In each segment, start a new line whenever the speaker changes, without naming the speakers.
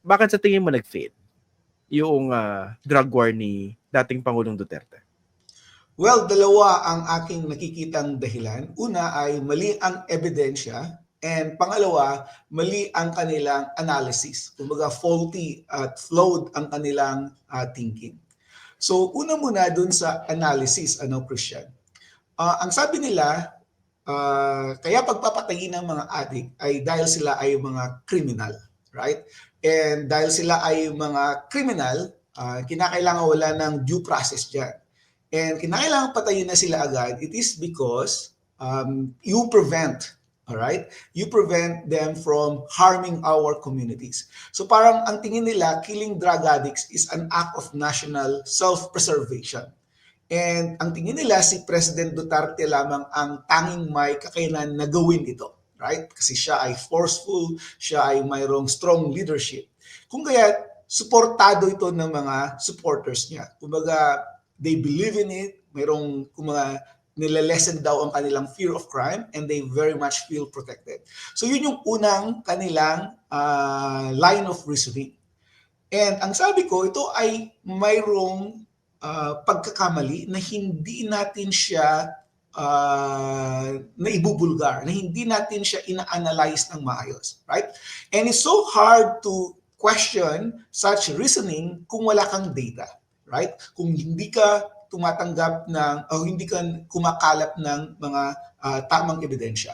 bakit sa tingin mo nag-fail yung drug war ni dating Pangulong Duterte?
Well, dalawa ang aking nakikitang dahilan. Una ay mali ang ebidensya, and pangalawa, mali ang kanilang analysis. Kumbaga faulty at flawed ang kanilang thinking. So una muna dun sa analysis, Christian. Ang sabi nila, kaya pagpapatayin ng mga addict ay dahil sila ay mga criminal, right? And dahil sila ay mga criminal, kinakailangan wala ng due process dyan. And kinakailangan patayin na sila agad, it is because you prevent, all right? You prevent them from harming our communities. So parang ang tingin nila, killing drug addicts is an act of national self-preservation. And ang tingin nila, si President Duterte lamang ang tanging may kakayanan na gawin ito, right? Kasi siya ay forceful, siya ay mayroong strong leadership. Kung kaya, suportado ito ng mga supporters niya. Kumbaga, they believe in it, mayroong nilelesen daw ang kanilang fear of crime, and they very much feel protected. So yun yung unang kanilang line of reasoning. And ang sabi ko, ito ay mayroong pagkakamali na hindi natin siya naibubulgar, na hindi natin siya ina-analyze ng maayos, right? And it's so hard to question such reasoning kung wala kang data, right? Kung hindi ka tumatanggap ng o hindi ka kumakalap ng mga tamang ebidensya.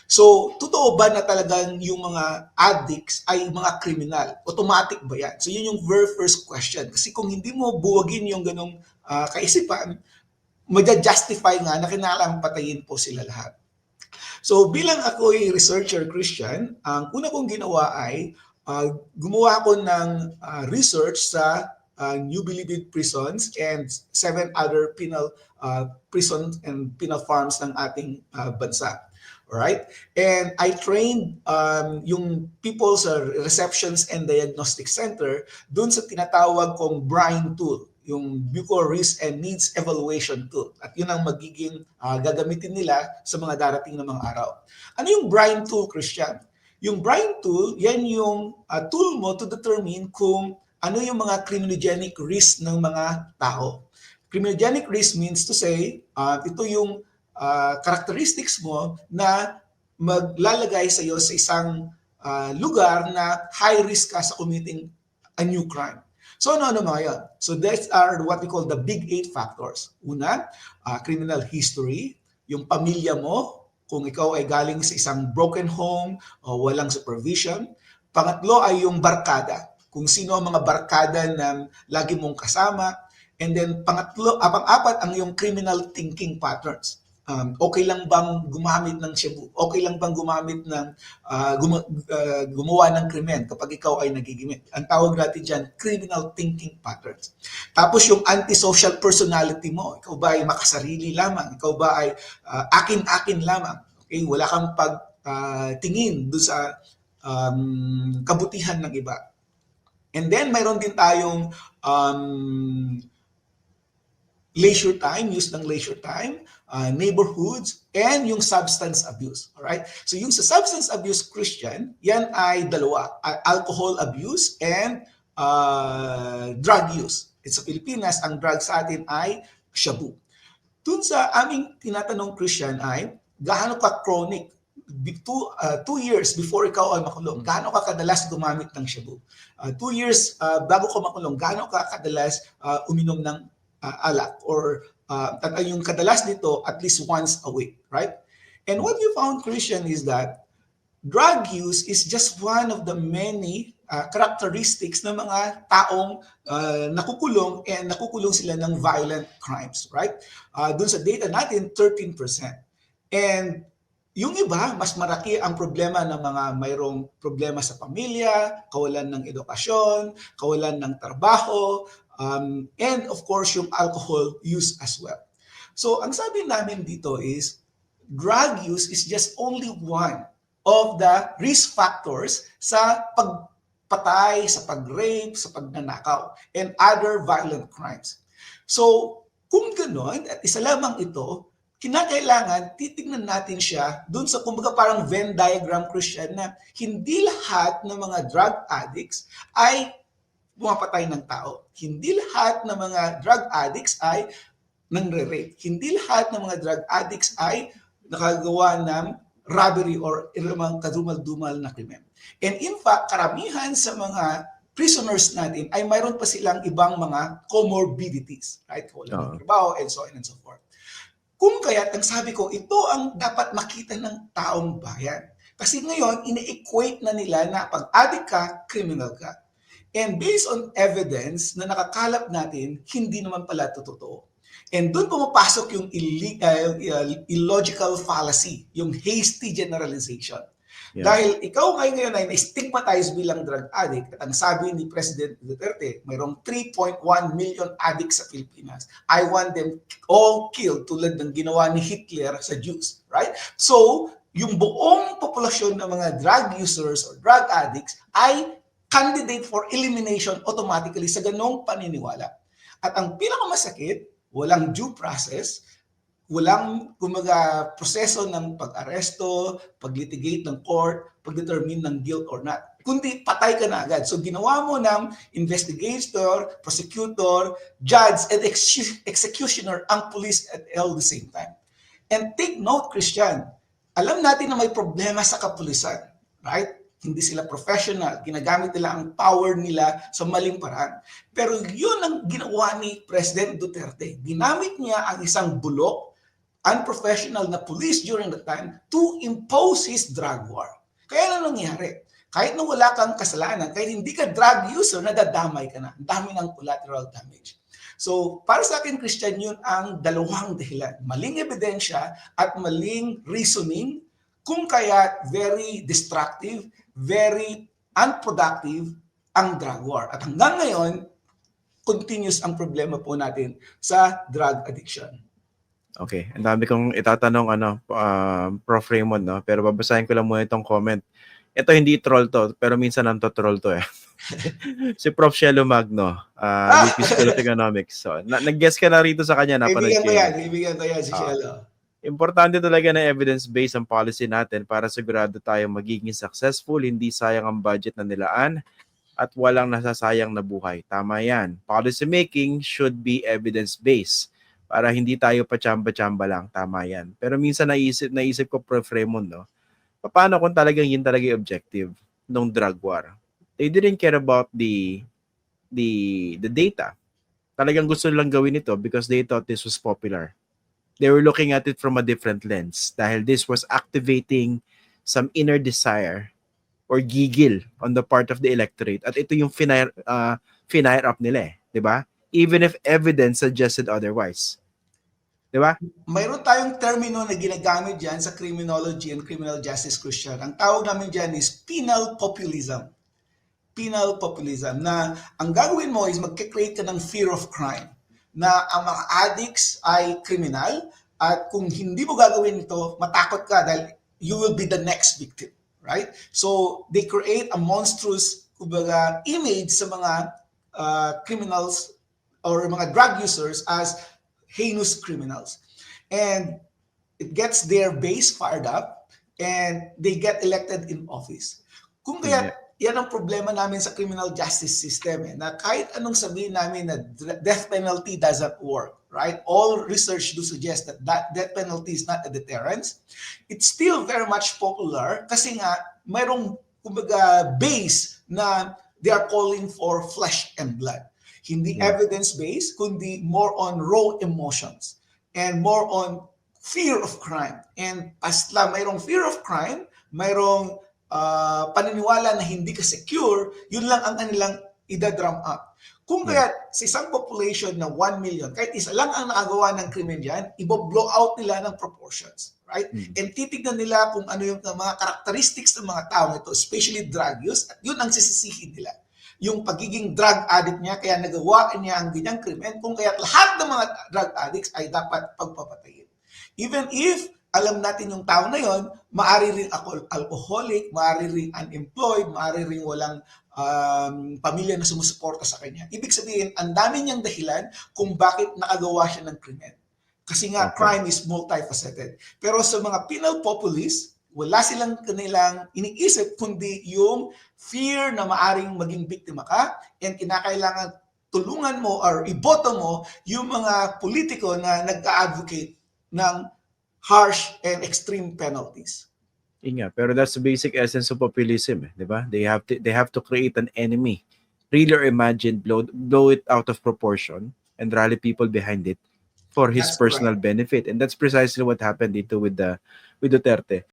So, totoo ba na talagang yung mga addicts ay mga kriminal? Automatic ba yan? So, yun yung very first question. Kasi kung hindi mo buwagin yung ganong kaisipan, maja-justify nga na kinakailangan patayin po sila lahat. So, bilang ako'y researcher Christian, ang una kong ginawa ay gumawa ako ng research sa New Bilibid prisons and 7 other penal prisons and penal farms ng ating bansa. Alright? And I trained yung people sa Receptions and Diagnostic Center dun sa tinatawag kong BRINE tool, yung Bucor Risk and Needs Evaluation tool. At yun ang magiging gagamitin nila sa mga darating na mga araw. Ano yung BRINE tool, Christian? Yung BRINE tool, yan yung tool mo to determine kung ano yung mga criminogenic risk ng mga tao. Criminogenic risk means to say, ito yung characteristics mo na maglalagay sa iyo sa isang lugar na high risk ka sa committing a new crime. So ano mga yan? So these are what we call the big 8 factors. Una, criminal history, yung pamilya mo, kung ikaw ay galing sa isang broken home o walang supervision. Pangatlo ay yung barkada, kung sino ang mga barkada na lagi mong kasama. And then pang-apat ang yung criminal thinking patterns. Okay lang bang gumamit ng shabu? Okay lang bang gumamit ng gumawa ng krimen kapag ikaw ay nagigimik? Ang tawag natin dyan, criminal thinking patterns. Tapos yung antisocial personality mo, ikaw ba ay makasarili lamang? Ikaw ba ay akin-akin lamang? Okay? Wala kang pagtingin doon sa kabutihan ng iba. And then mayroon din tayong leisure time, use ng leisure time, neighborhoods, and yung substance abuse. Alright? So yung sa substance abuse, Christian, yan ay dalawa. Alcohol abuse and drug use. Sa Pilipinas, ang drug sa atin ay shabu. Dun sa aming tinatanong, Christian, ay gaano ka chronic? 2 years before ikaw ay makulong, gaano ka kadalas gumamit ng shabu? 2 years bago ka makulong, gaano ka kadalas uminom ng alak, or yung kadalas nito at least once a week, right? And what you found, Christian, is that drug use is just one of the many characteristics ng mga taong nakukulong, and nakukulong sila ng violent crimes, right? Dun sa data natin, 13%. And yung iba, mas maraki ang problema ng mga mayroong problema sa pamilya, kawalan ng edukasyon, kawalan ng trabaho, and of course, yung alcohol use as well. So, ang sabi namin dito is, drug use is just only one of the risk factors sa pagpatay, sa pag-rape, sa pagnanakaw, and other violent crimes. So, kung gano'n, at isa lamang ito, kinakailangan titignan natin siya dun sa kumbaga parang Venn diagram, Christian, na hindi lahat ng mga drug addicts ay pumapatay ng tao. Hindi lahat ng mga drug addicts ay nangre-rape. Hindi lahat ng mga drug addicts ay nakagawa ng robbery or ilang kadumal-dumal na krimen. And in fact, karamihan sa mga prisoners natin ay mayroon pa silang ibang mga comorbidities, right? Walang trabaho and so on and so forth. Kung kaya't ang sabi ko, ito ang dapat makita ng taong bayan. Kasi ngayon, ine-equate na nila na pag addict ka, criminal ka. And based on evidence na nakakalap natin, hindi naman pala ito totoo. And doon pumapasok yung illogical fallacy, yung hasty generalization. Yeah. Dahil ikaw ngayon ay na-stigmatize bilang drug addict at ang sabi ni President Duterte, mayroong 3.1 million addicts sa Pilipinas. I want them all killed tulad ng ginawa ni Hitler sa Jews, right? So, yung buong populasyon ng mga drug users or drug addicts ay candidate for elimination automatically sa ganong paniniwala. At ang pinakamasakit, walang due process, walang kumaga proseso ng pag-aresto, pag-litigate ng court, pag-determine ng guilt or not. Kundi patay ka na agad. So ginawa mo ng investigator, prosecutor, judge, and executioner ang police at all the same time. And take note, Christian, alam natin na may problema sa kapulisan, right? Hindi sila professional, ginagamit nila ang power nila sa maling paraan. Pero yun ang ginawa ni President Duterte. Ginamit niya ang isang bulok, unprofessional na police during the time to impose his drug war. Kaya ano nangyari? Kahit na wala kang kasalanan, kahit hindi ka drug user, nadadamay ka na. Ang dami ng collateral damage. So, para sa akin, Christian, yun ang dalawang dahilan. Maling ebidensya at maling reasoning, kung kaya very destructive, very unproductive ang drug war. At hanggang ngayon, continuous ang problema po natin sa drug addiction.
Okay, ang dami kong itatanong Prof. Raymond, no? Pero babasahin ko lang muna itong comment. Ito hindi troll to, pero minsan troll to eh. Si Prof. Shelo Magno, VP School of Economics. So, nag-guess ka na rito sa kanya, napanood ko.
Ibigyan ko yan si Shelo.
Importante talaga na evidence-based ang policy natin para sigurado tayo magiging successful, hindi sayang ang budget na nilaan at walang nasasayang na buhay. Tama yan. Policy making should be evidence-based para hindi tayo pa-chamba-chamba lang. Tama yan. Pero minsan naisip ko, Prof. Raymond, no? Paano kung talagang yun talaga yung objective ng drug war? They didn't care about the data. Talagang gusto lang gawin ito because they thought this was popular. They were looking at it from a different lens dahil this was activating some inner desire or gigil on the part of the electorate. At ito yung fire up nila eh. Diba? Even if evidence suggested otherwise. Diba?
Mayroon tayong termino na ginagamit dyan sa criminology and criminal justice, Christian. Ang tawag namin dyan is penal populism. Penal populism na ang gagawin mo is magkikreate ka ng fear of crime. Na ang mga addicts ay kriminal at kung hindi mo gagawin ito, matakot ka dahil you will be the next victim, right? So, they create a monstrous image sa mga criminals or mga drug users as heinous criminals. And it gets their base fired up and they get elected in office. Kung kaya yan ang problema namin sa criminal justice system na kahit anong sabihin namin na death penalty doesn't work, right? All research do suggest that death penalty is not a deterrence. It's still very much popular kasi nga mayroong base na they are calling for flesh and blood. Hindi evidence-based, kundi more on raw emotions and more on fear of crime. And asla mayroong fear of crime, mayroong paniniwala na hindi ka secure, yun lang ang kanilang idadrum up. Kung kaya sa isang population na 1 million, kahit isa lang ang nakagawa ng krimen dyan, i-blow out nila ng proportions. Right? And titignan nila kung ano yung mga characteristics ng mga tao nito, especially drug use, at yun ang sisisihin nila. Yung pagiging drug addict niya, kaya nagawa niya ang ganyang krimen, kung kaya lahat ng mga drug addicts ay dapat pagpapatayin. Even if alam natin yung tao na yon, maaari ring alcoholic, maaari ring unemployed, maaari ring walang pamilya na sumusuporta sa kanya. Ibig sabihin, ang dami niyang dahilan kung bakit nakagawa siya ng krimen. Kasi nga,
Okay.
crime is multifaceted. Pero sa mga penal populists, wala silang kanilang iniisip kundi yung fear na maaring maging biktima ka and kinakailangan tulungan mo or iboto mo yung mga politiko na nag-advocate ng harsh and extreme penalties.
Yun nga, pero that's the basic essence of populism, di ba? They have to create an enemy, really or imagined, blow it out of proportion and rally people behind it for his
That's
personal
correct.
benefit. And that's precisely what happened dito with Duterte.